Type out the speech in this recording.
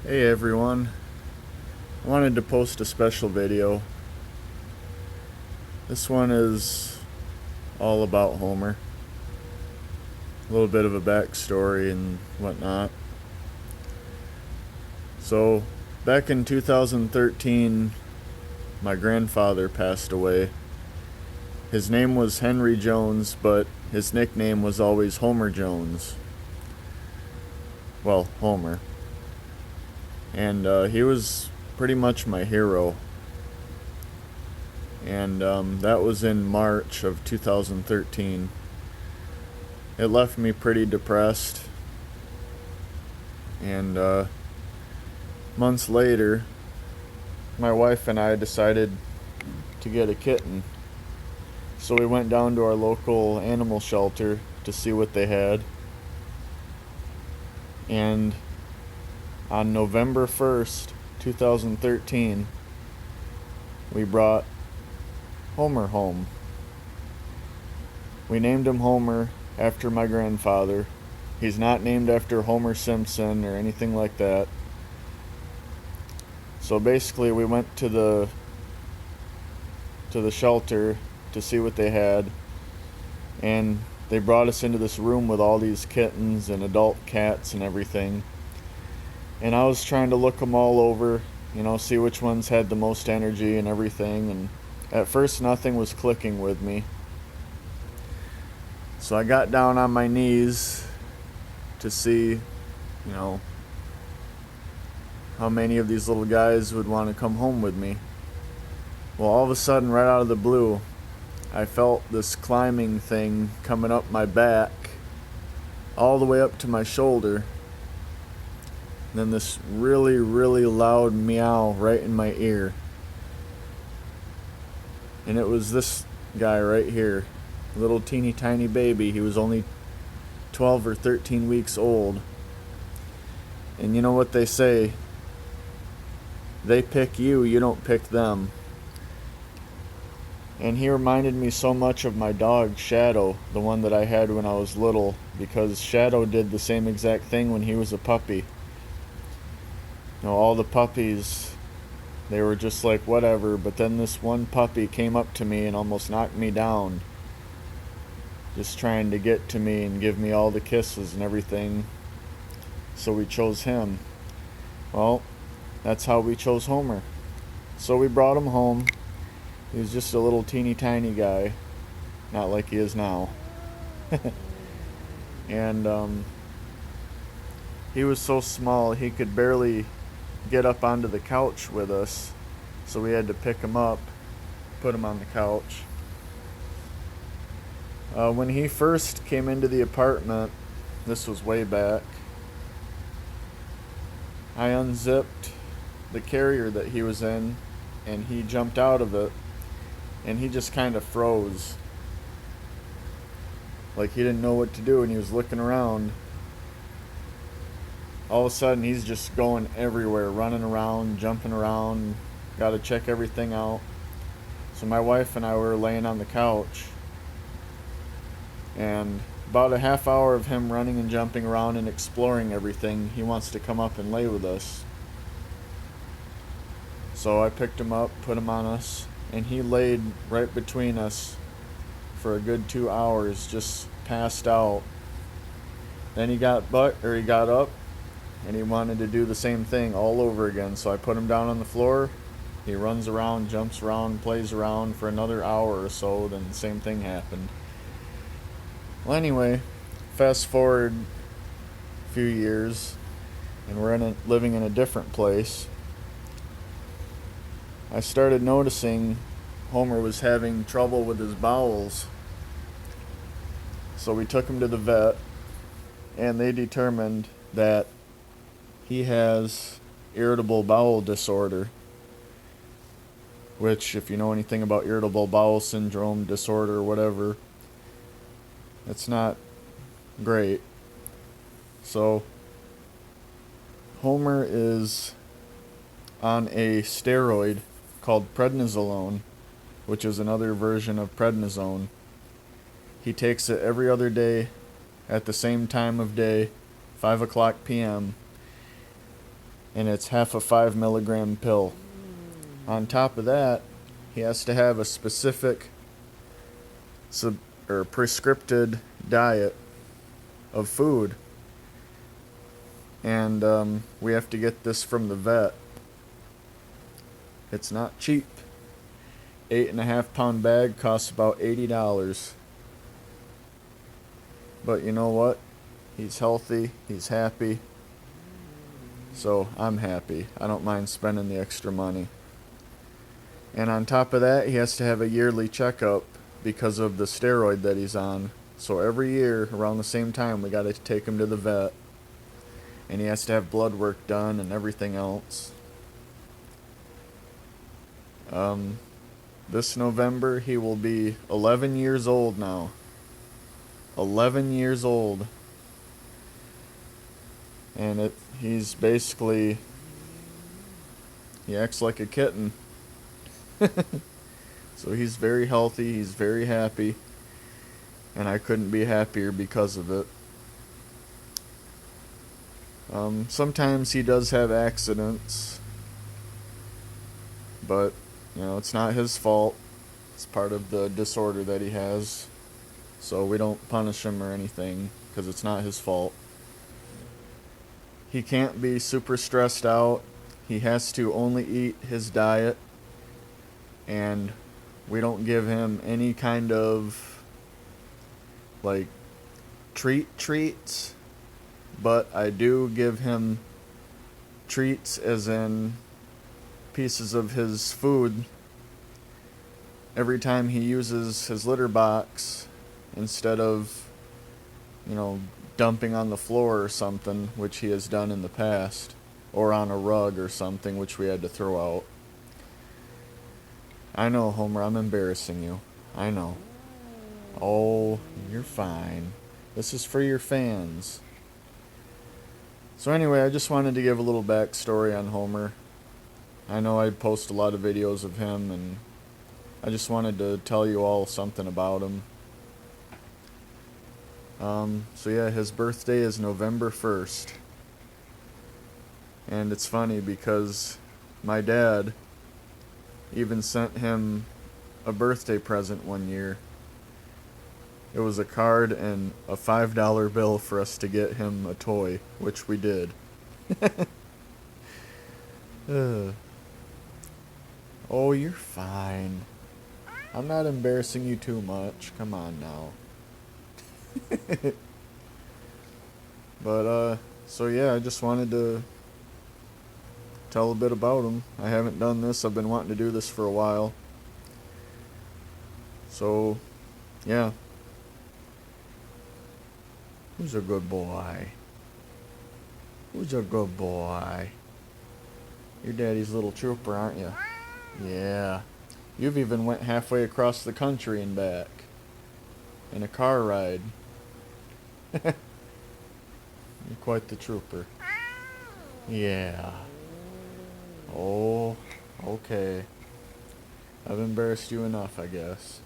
Hey everyone, I wanted to post a special video. This one is all about Homer, a little bit of a backstory and whatnot. So, back in 2013, my grandfather passed away. His name was Henry Jones, but his nickname was always Homer Jones. Well, Homer. And he was pretty much my hero. And that was in March of 2013. It left me pretty depressed. And months later, my wife and I decided to get a kitten. So we went down to our local animal shelter to see what they had. And on November 1st, 2013, we brought Homer home. We named him Homer after my grandfather. He's not named after Homer Simpson or anything like that. So basically, we went to the shelter to see what they had, and they brought us into this room with all these kittens and adult cats and everything. And I was trying to look them all over, see which ones had the most energy and everything, and at first nothing was clicking with me. So I got down on my knees to see, how many of these little guys would want to come home with me. Well, all of a sudden, right out of the blue, I felt this climbing thing coming up my back, all the way up to my shoulder. And then this really, really loud meow right in my ear. And it was this guy right here, little teeny tiny baby. He was only 12 or 13 weeks old. And you know what they say? They pick you, you don't pick them. And he reminded me so much of my dog, Shadow, the one that I had when I was little, because Shadow did the same exact thing when he was a puppy. All the puppies, they were just like, whatever, but then this one puppy came up to me and almost knocked me down, just trying to get to me and give me all the kisses and everything. So we chose him. Well, that's how we chose Homer. So we brought him home. He was just a little teeny tiny guy, not like he is now. And he was so small he could barely get up onto the couch with us, so we had to pick him up, put him on the couch. When he first came into the apartment, this was way back, I unzipped the carrier that he was in, and he jumped out of it, and he just kind of froze. Like he didn't know what to do, and he was looking around. All of a sudden, he's just going everywhere, running around, jumping around, got to check everything out. So my wife and I were laying on the couch, and about a half hour of him running and jumping around and exploring everything, he wants to come up and lay with us. So I picked him up, put him on us, and he laid right between us for a good 2 hours, just passed out. Then he got up, and he wanted to do the same thing all over again. So I put him down on the floor. He runs around, jumps around, plays around for another hour or so. Then the same thing happened. Well, anyway, fast forward a few years, and we're living in a different place. I started noticing Homer was having trouble with his bowels. So we took him to the vet, and they determined that he has irritable bowel disorder, which, if you know anything about irritable bowel syndrome, disorder, whatever, it's not great. So Homer is on a steroid called prednisolone, which is another version of prednisone. He takes it every other day at the same time of day, 5 o'clock p.m., and it's half a 5 milligram pill. On top of that, he has to have a specific or prescripted diet of food, and we have to get this from the vet. It's not cheap. 8.5 pound bag costs about $80. But you know what? He's healthy, he's happy. So I'm happy. I don't mind spending the extra money. And on top of that, he has to have a yearly checkup because of the steroid that he's on. So every year, around the same time, we got to take him to the vet. And he has to have blood work done and everything else. This November, he will be 11 years old now. 11 years old. And he's basically, he acts like a kitten. So he's very healthy, he's very happy, and I couldn't be happier because of it. Sometimes he does have accidents, but it's not his fault. It's part of the disorder that he has, so we don't punish him or anything because it's not his fault. He can't be super stressed out. He has to only eat his diet, and we don't give him any kind of like treats, but I do give him treats as in pieces of his food every time he uses his litter box, instead of dumping on the floor or something, which he has done in the past, or on a rug or something, which we had to throw out. I know, Homer, I'm embarrassing you. I know. Oh, you're fine. This is for your fans. So anyway, I just wanted to give a little backstory on Homer. I know I post a lot of videos of him, and I just wanted to tell you all something about him. So yeah, his birthday is November 1st. And it's funny because my dad even sent him a birthday present one year. It was a card and a $5 bill for us to get him a toy, which we did. Oh, you're fine. I'm not embarrassing you too much. Come on now. But, so yeah, I just wanted to tell a bit about him. I haven't done this. I've been wanting to do this for a while. So, yeah. Who's a good boy? Who's a good boy? You're Daddy's little trooper, aren't you? Yeah. You've even went halfway across the country and back. In a car ride. You're quite the trooper. Yeah. Oh, okay. I've embarrassed you enough, I guess.